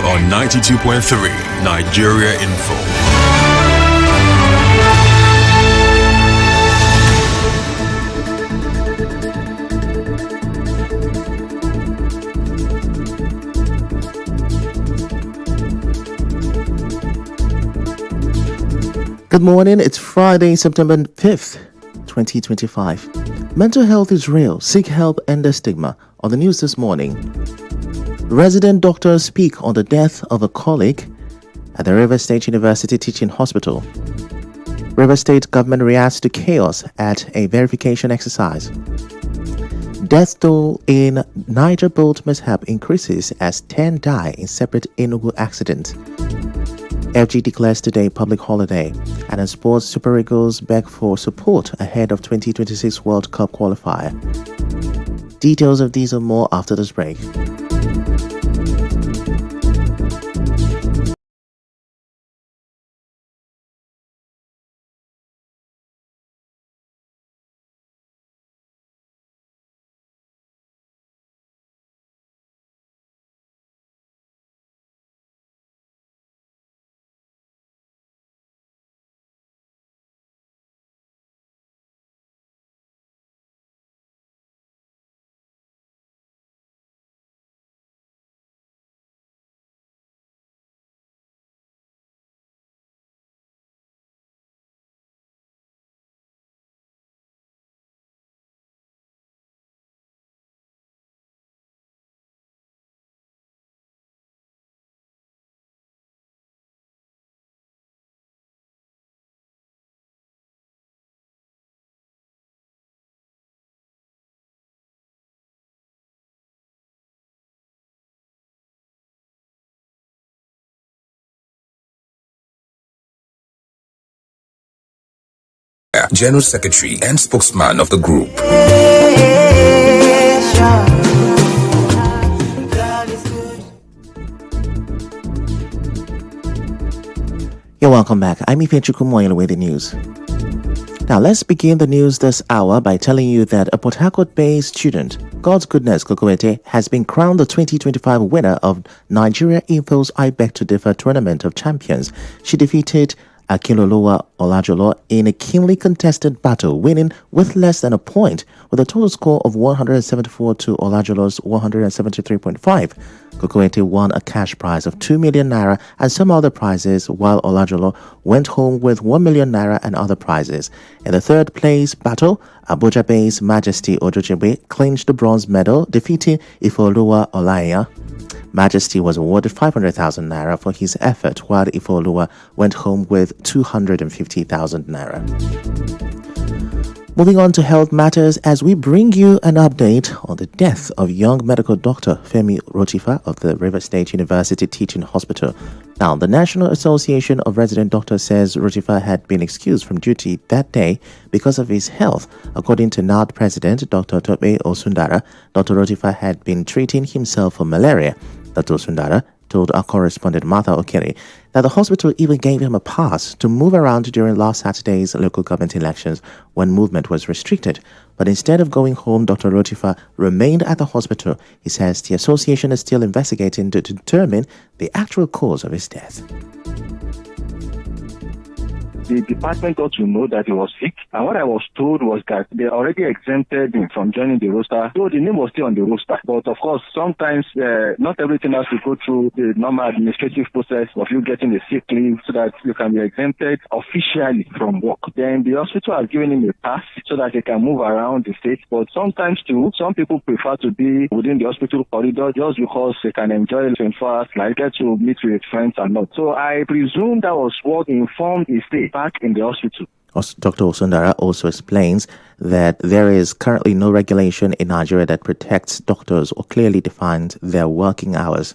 on 92.3 Nigeria Info. Good morning, it's Friday, September 5th, 2025. Mental health is real. Seek help, end the stigma. On the news this morning, resident doctors speak on the death of a colleague at the Rivers State University Teaching Hospital. Rivers State government reacts to chaos at a verification exercise. Death toll in Niger boat mishap increases as 10 die in separate Enugu accident. FG declares today public holiday, and in sports, Super Eagles beg for support ahead of 2026 World Cup qualifier. Details of these and more after this break. General Secretary and spokesman of the group. You're welcome back. I'm Ifechukwu Muonyili with the news. Now let's begin the news this hour by telling you that a Port Harcourt-based student, God's Goodness Kokoete, has been crowned the 2025 winner of Nigeria Info's I Beg to Differ Tournament of Champions. She defeated Akinloluwa Olajolo in a keenly contested battle, winning with less than a point, with a total score of 174 to Olajolo's 173.5. Kokoete won a cash prize of 2 million naira and some other prizes, while Olajolo went home with 1 million naira and other prizes. In the third place battle, Abuja-based Majesty Ojochebe clinched the bronze medal, defeating Ifeoluwa Olaiya. Majesty was awarded 500,000 naira for his effort, while Ifeoluwa went home with 250,000 naira. Moving on to health matters, as we bring you an update on the death of young medical doctor Femi Rotifa of the Rivers State University Teaching Hospital. Now, the National Association of Resident Doctors says Rotifa had been excused from duty that day because of his health. According to NARD President Dr. Tope Osundara, Dr. Rotifa had been treating himself for malaria. Dr. Osundara told our correspondent Martha Okere that the hospital even gave him a pass to move around during last Saturday's local government elections when movement was restricted. But instead of going home, Dr. Rotifa remained at the hospital. He says the association is still investigating to determine the actual cause of his death. The department got to know that he was sick, and what I was told was that they already exempted him from joining the roster, so the name was still on the roster. But of course, sometimes not everything has to go through the normal administrative process of you getting a sick leave so that you can be exempted officially from work. Then the hospital has given him a pass so that he can move around the state. But sometimes too, some people prefer to be within the hospital corridor just because they can enjoy 24 hours, like get to meet with friends and not. So I presume that was what informed his stay back in the hospital. Dr. Osundara also explains that there is currently no regulation in Nigeria that protects doctors or clearly defines their working hours.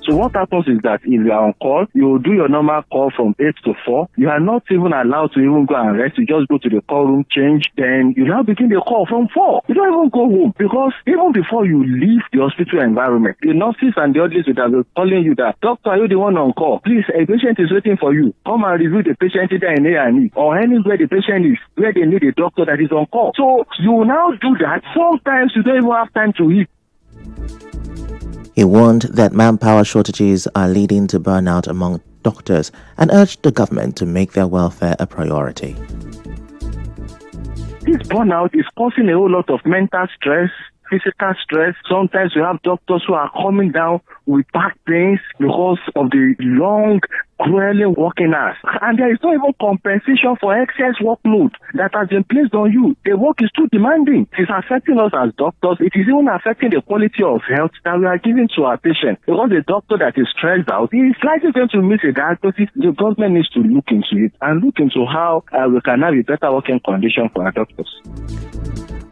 So what happens is that if you are on call, you do your normal call from 8 to 4. You are not even allowed to even go and rest. You just go to the call room, change, then you now begin the call from 4. You don't even go home because even before you leave the hospital environment, the nurses and the others would have been calling you that, doctor, are you the one on call? Please, a patient is waiting for you. Come and review the patient either in A&E or anywhere the patient is, where they need a doctor that is on call. So you now do that. Sometimes you don't even have time to eat. He warned that manpower shortages are leading to burnout among doctors and urged the government to make their welfare a priority. This burnout is causing a whole lot of mental stress, physical stress. Sometimes we have doctors who are coming down with back pains because of the long, grueling working hours. And there is no even compensation for excess workload that has been placed on you. The work is too demanding. It is affecting us as doctors. It is even affecting the quality of health that we are giving to our patients. Because a doctor that is stressed out, he is likely going to miss a diagnosis. The government needs to look into it and look into how we can have a better working condition for our doctors.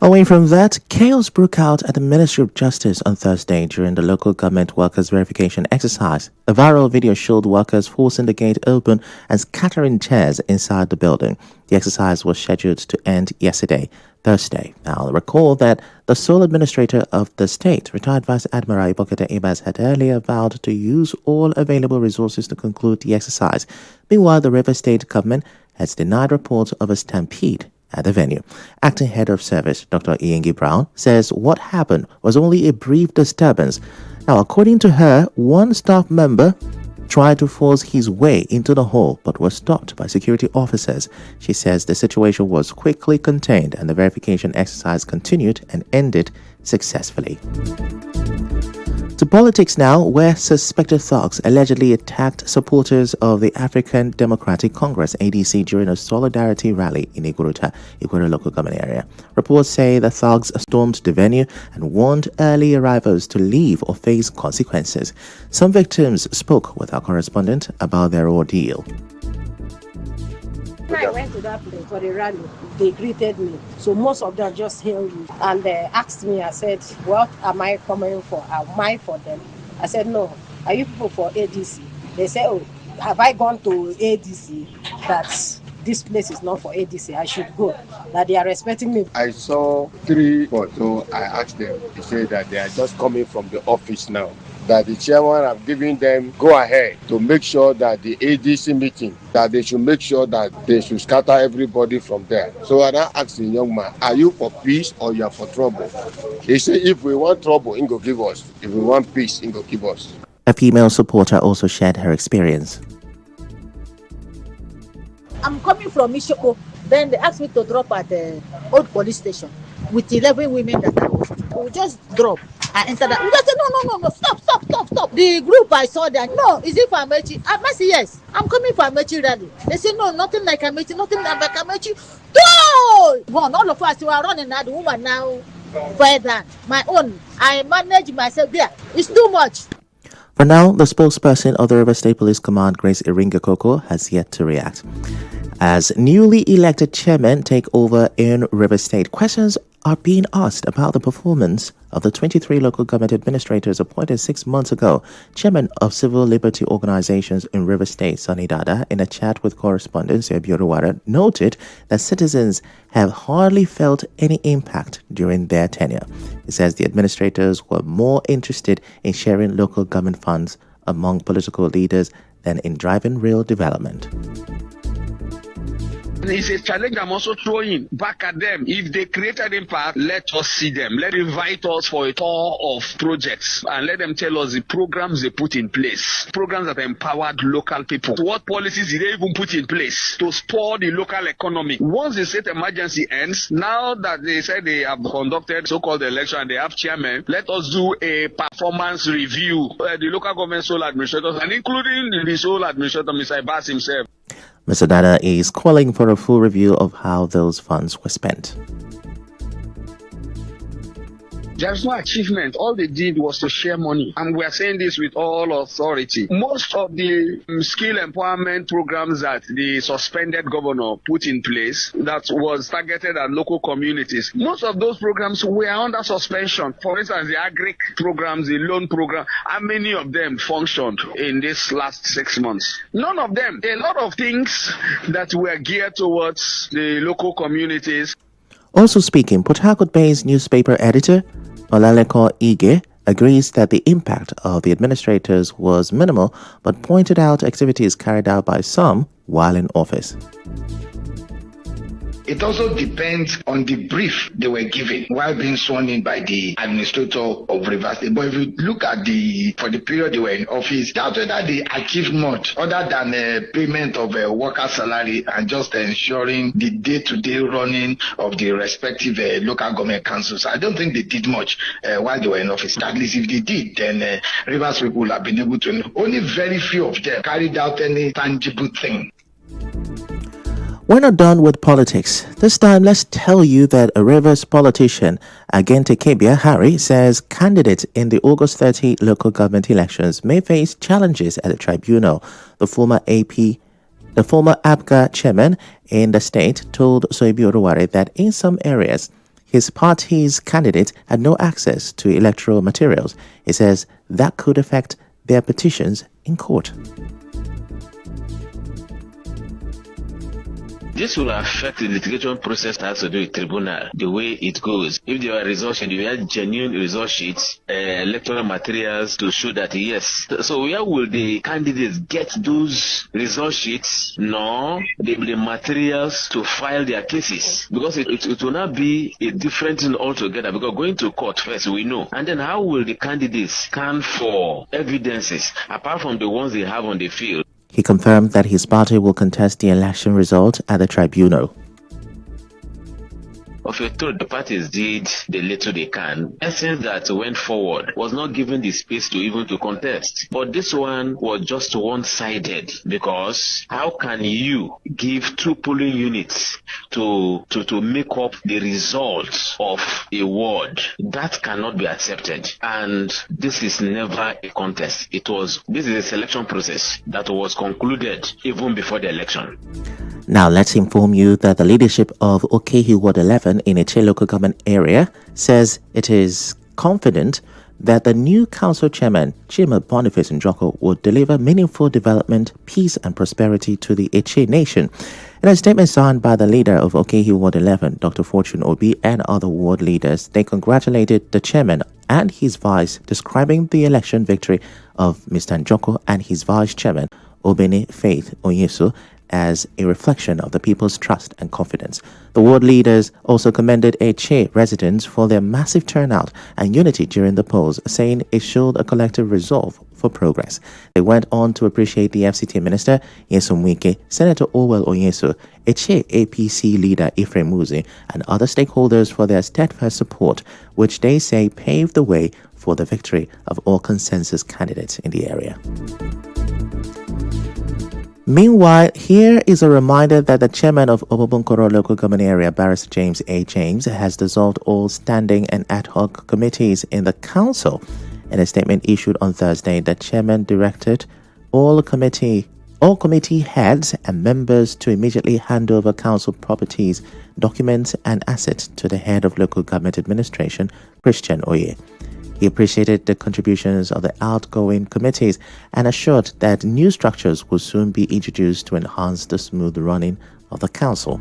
Away from that, chaos broke out at the Ministry of Justice on Thursday during the local government workers' verification exercise. A viral video showed workers forcing the gate open and scattering chairs inside the building. The exercise was scheduled to end yesterday, Thursday. Now, recall that the sole administrator of the state, retired Vice Admiral Ibokete Ibas, had earlier vowed to use all available resources to conclude the exercise. Meanwhile, the River State government has denied reports of a stampede at the venue. Acting Head of Service, Dr. Iyengi Brown, says what happened was only a brief disturbance. Now, according to her, one staff member tried to force his way into the hall but was stopped by security officers. She says the situation was quickly contained and the verification exercise continued and ended successfully. To politics now, where suspected thugs allegedly attacked supporters of the African Democratic Congress (ADC) during a solidarity rally in Iguruta, Iguru local government area. Reports say the thugs stormed the venue and warned early arrivals to leave or face consequences. Some victims spoke with our correspondent about their ordeal. When I went to that place for the rally, they greeted me. So most of them just hailed me and they asked me, I said, what am I coming for? Am I for them? I said, no. Are you people for ADC? They said, oh, have I gone to ADC that this place is not for ADC? I should go. That they are respecting me. I saw 3 boys, so I asked them. They said that they are just coming from the office now. That the chairman have given them go ahead to make sure that the ADC meeting, that they should make sure that they should scatter everybody from there. So I now asked the young man, are you for peace or you are for trouble? He said, if we want trouble, he go give us. If we want peace, he go give us. A female supporter also shared her experience. I'm coming from Ishoko. Then they asked me to drop at the old police station with 11 women that I was. We just drop. I entered that. They said, no, stop. The group I saw there, no, is it for Amechi? I must say, yes, I'm coming for Amechi rally. They said, no, nothing like Amechi, nothing like Amechi. No! One, all of us, we are running now, the woman now, further. My own, I manage myself there. It's too much. For now, the spokesperson of the River State Police Command, Grace Iringa Koko, has yet to react. As newly elected chairmen take over in River State, questions are being asked about the performance of the 23 local government administrators appointed 6 months ago. Chairman of Civil Liberty Organizations in River State, Sonny Dada, in a chat with correspondent Sebiorowara, noted that citizens have hardly felt any impact during their tenure. He says the administrators were more interested in sharing local government funds among political leaders than in driving real development. It's a challenge I'm also throwing back at them. If they created impact, let us see them. Let them invite us for a tour of projects and let them tell us the programs they put in place. Programs that empowered local people. What policies did they even put in place to spur the local economy? Once the state emergency ends, now that they said they have conducted so-called election and they have chairman, let us do a performance review. The local government sole administrators and including the sole administrator, Mr. Ibas himself. Mr. Dada is calling for a full review of how those funds were spent. There's no achievement. All they did was to share money. And we are saying this with all authority. Most of the skill empowerment programs that the suspended governor put in place that was targeted at local communities, most of those programs were under suspension. For instance, the agric programs, the loan program, how many of them functioned in this last 6 months? None of them. A lot of things that were geared towards the local communities. Also speaking, Port Harcourt-based newspaper editor Olaleko Ige agrees that the impact of the administrators was minimal, but pointed out activities carried out by some while in office. It also depends on the brief they were given while being sworn in by the administrator of Rivers State. But if you look at for the period they were in office, that's whether they achieved much other than payment of a worker salary and just ensuring the day-to-day running of the respective local government councils. I don't think they did much while they were in office. At least if they did, then Rivers people will have been able to know. Only very few of them carried out any tangible thing. We're not done with politics. This time, let's tell you that a Rivers politician, Agente Kebia Harry, says candidates in the August 30 local government elections may face challenges at the tribunal. The former APGA chairman in the state told Soibi Oruware that in some areas, his party's candidates had no access to electoral materials. He says that could affect their petitions in court. This will affect the litigation process that has to do with tribunal, the way it goes. If there are results sheets, if you have genuine result sheets, electoral materials to show that yes. So where will the candidates get those result sheets? No, the materials to file their cases. Because it will not be a different thing altogether. Because going to court first, we know. And then how will the candidates scan for evidences, apart from the ones they have on the field? He confirmed that his party will contest the election result at the tribunal. Of a truth, the parties did the little they can. Essence that went forward was not given the space to even to contest. But this one was just one-sided, because how can you give two polling units to make up the results of a ward? That cannot be accepted. And this is never a contest. This is a selection process that was concluded even before the election. Now, let's inform you that the leadership of Okehi Ward 11 in Eche local government area says it is confident that the new council chairman, Chima Boniface Njoko, will deliver meaningful development, peace and prosperity to the Eche nation. In a statement signed by the leader of Okehi Ward 11, Dr. Fortune Obi, and other ward leaders, they congratulated the chairman and his vice, describing the election victory of Mr. Njoko and his vice chairman, Obene Faith Onyesu, as a reflection of the people's trust and confidence. The ward leaders also commended Eche residents for their massive turnout and unity during the polls, saying it showed a collective resolve for progress. They went on to appreciate the FCT Minister, Nyesom Wike, Senator Orwell Onyesu, Eche APC leader Ephraim Muzi, and other stakeholders for their steadfast support, which they say paved the way for the victory of all consensus candidates in the area. Meanwhile, here is a reminder that the chairman of Obobunkoro local government area, Barrister James A. James, has dissolved all standing and ad hoc committees in the council. In a statement issued on Thursday, the chairman directed all committee heads and members to immediately hand over council properties, documents and assets to the head of local government administration, Christian Oye. He appreciated the contributions of the outgoing committees and assured that new structures will soon be introduced to enhance the smooth running of the council.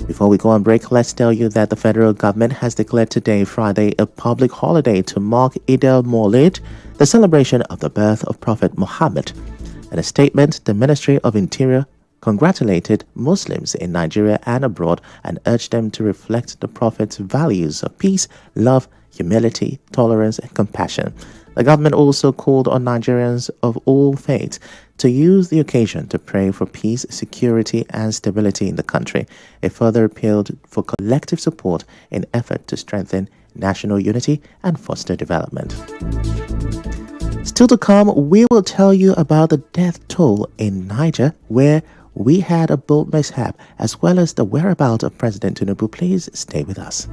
Before we go on break, let's tell you that the federal government has declared today, Friday, a public holiday to mark Eid al-Mawlid, the celebration of the birth of Prophet Muhammad. In a statement, the Ministry of Interior congratulated Muslims in Nigeria and abroad and urged them to reflect the Prophet's values of peace, love, humility, tolerance, and compassion. The government also called on Nigerians of all faiths to use the occasion to pray for peace, security, and stability in the country. It further appealed for collective support in effort to strengthen national unity and foster development. Still to come, we will tell you about the death toll in Niger, where we had a boat mishap, as well as the whereabouts of President Tinubu. Please stay with us.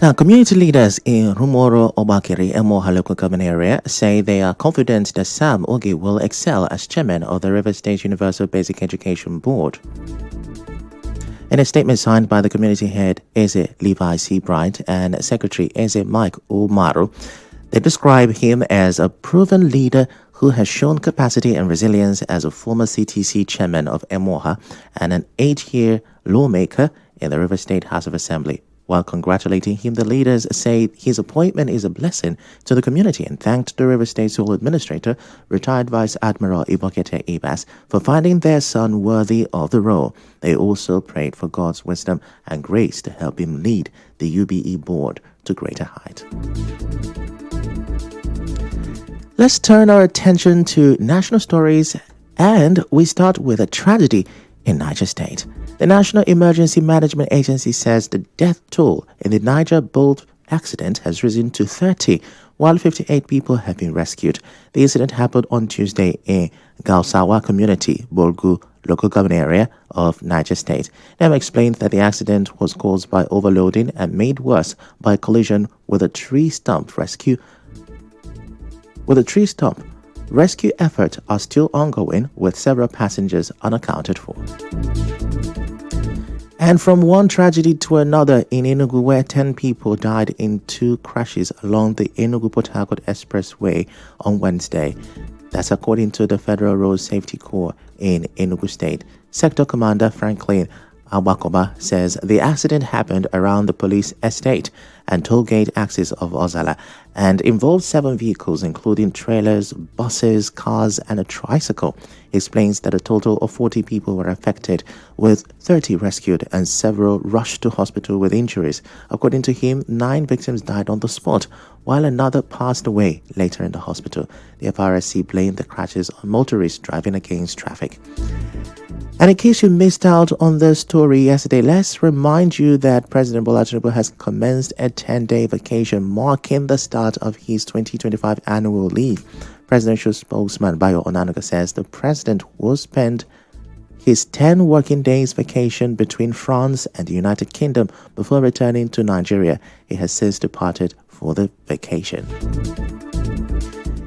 Now, community leaders in Rumoro, Obakiri, and Moha local government area say they are confident that Sam Ogi will excel as chairman of the River State Universal Basic Education Board. In a statement signed by the community head Eze Levi C. Bright and secretary Eze Mike Umaru, they describe him as a proven leader who has shown capacity and resilience as a former CTC chairman of Emoha and an 8-year lawmaker in the River State House of Assembly. While congratulating him, the leaders say his appointment is a blessing to the community and thanked the River State Sole Administrator, retired Vice Admiral Ibokete Ibas, for finding their son worthy of the role. They also prayed for God's wisdom and grace to help him lead the UBE board to greater height. Let's turn our attention to national stories, and we start with a tragedy in Niger State. The National Emergency Management Agency says the death toll in the Niger boat accident has risen to 30, while 58 people have been rescued. The incident happened on Tuesday in Gausawa Community, Borgu local government area of Niger State. NEM explained that the accident was caused by overloading and made worse by a collision with a tree stump rescue. Rescue efforts are still ongoing with several passengers unaccounted for. And from one tragedy to another in Enugu, where 10 people died in 2 crashes along the Enugu-Port Harcourt Expressway on Wednesday. That's according to the Federal Road Safety Corps in Enugu State. Sector Commander Franklin Abakoba says the accident happened around the police estate and toll gate axis of Ozala and involved 7 vehicles, including trailers, buses, cars, and a tricycle. He explains that a total of 40 people were affected, with 30 rescued and several rushed to hospital with injuries. According to him, 9 victims died on the spot, while another passed away later in the hospital. The FRSC blamed the crashes on motorists driving against traffic. And in case you missed out on the story yesterday, let's remind you that President Bola Tinubu has commenced a 10-day vacation marking the start of his 2025 annual leave. Presidential spokesman Bayo Onanuga says the president will spend his 10 working days vacation between France and the United Kingdom before returning to Nigeria. He has since departed for the vacation.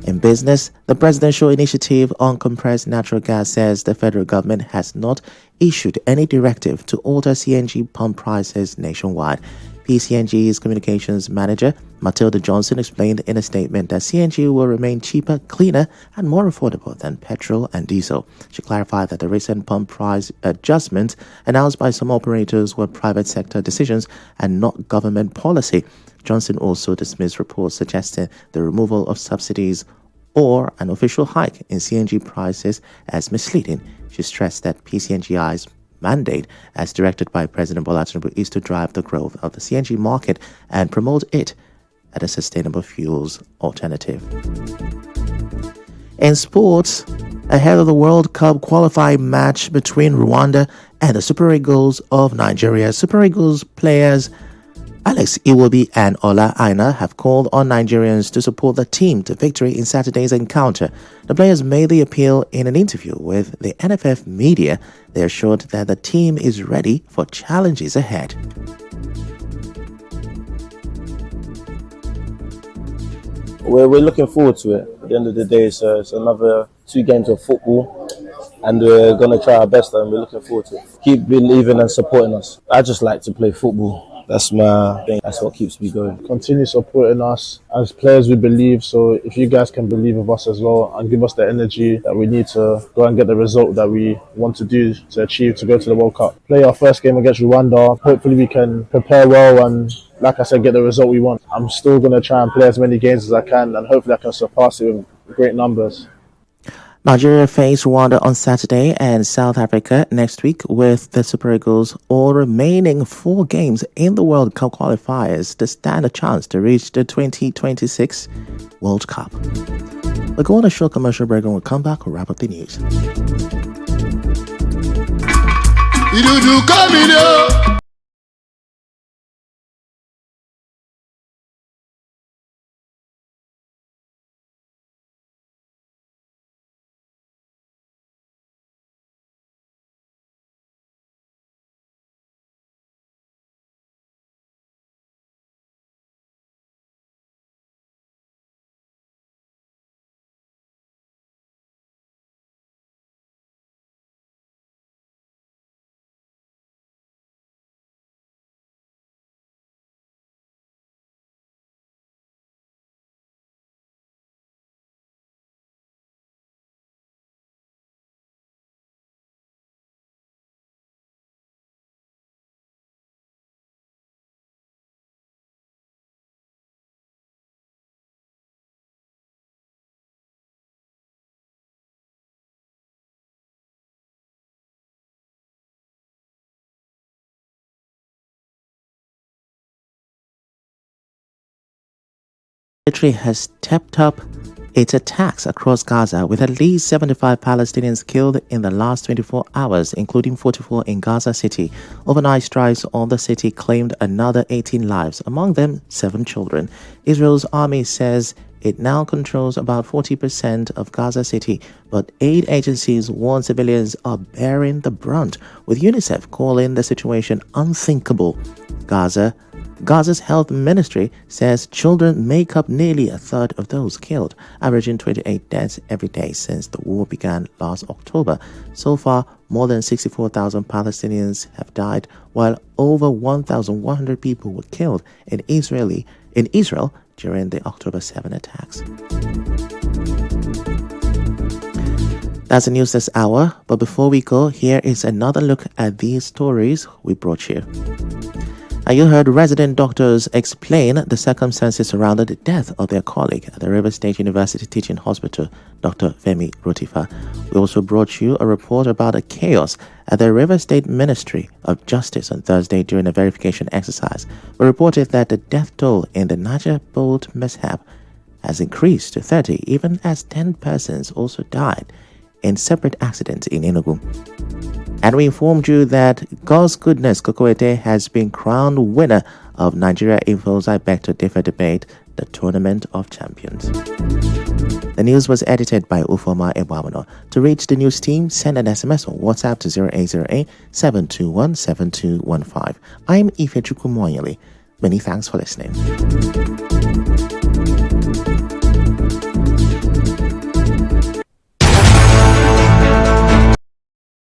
In business, the Presidential Initiative on Compressed Natural Gas says the federal government has not issued any directive to alter CNG pump prices nationwide. PCNG's communications manager, Matilda Johnson, explained in a statement that CNG will remain cheaper, cleaner, and more affordable than petrol and diesel. She clarified that the recent pump price adjustments announced by some operators were private sector decisions and not government policy. Johnson also dismissed reports suggesting the removal of subsidies or an official hike in CNG prices as misleading. She stressed that PCNGI's mandate, as directed by President Bola Tinubu, is to drive the growth of the CNG market and promote it as a sustainable fuels alternative. In sports, ahead of the World Cup qualifying match between Rwanda and the Super Eagles of Nigeria, Super Eagles players Alex Iwobi and Ola Aina have called on Nigerians to support the team to victory in Saturday's encounter. The players made the appeal in an interview with the NFF media. They assured that the team is ready for challenges ahead. We're looking forward to it. At the end of the day, it's another 2 games of football, and we're going to try our best, and we're looking forward to it. Keep believing and supporting us. I just like to play football. That's my thing. That's what keeps me going. Continue supporting us. As players, we believe. So if you guys can believe with us as well and give us the energy that we need to go and get the result that we want to do to achieve to go to the World Cup. Play our first game against Rwanda. Hopefully we can prepare well and, like I said, get the result we want. I'm still going to try and play as many games as I can, and hopefully I can surpass it with great numbers. Nigeria face Rwanda on Saturday and South Africa next week, with the Super Eagles all remaining 4 games in the World Cup qualifiers to stand a chance to reach the 2026 World Cup. We'll go on a short commercial break and we'll come back and wrap up the news. military has stepped up its attacks across Gaza, with at least 75 Palestinians killed in the last 24 hours, including 44 in Gaza City. Overnight strikes on the city claimed another 18 lives, among them 7 children. Israel's army says it now controls about 40% of Gaza City, but aid agencies warn civilians are bearing the brunt, with UNICEF calling the situation unthinkable. Gaza's health ministry says children make up nearly a third of those killed, averaging 28 deaths every day since the war began last October. So far, more than 64,000 Palestinians have died, while over 1,100 people were killed in Israel during the October 7 attacks. That's the news this hour, but before we go, here is another look at these stories we brought you. You heard resident doctors explain the circumstances surrounding the death of their colleague at the River State University Teaching Hospital, Dr. Femi Rotifa. We also brought you a report about the chaos at the River State Ministry of Justice on Thursday during a verification exercise. We reported that the death toll in the Niger boat mishap has increased to 30, even as 10 persons also died in separate accidents in Enugu. And we informed you that God's Goodness Kokoete has been crowned winner of Nigeria Info's I Beg to Differ debate, the Tournament of Champions. The news was edited by Ufoma Ebwamano. To reach the news team, send an SMS or WhatsApp to 0808-721-7215. I'm Ifechukwu Muonyili. Many thanks for listening.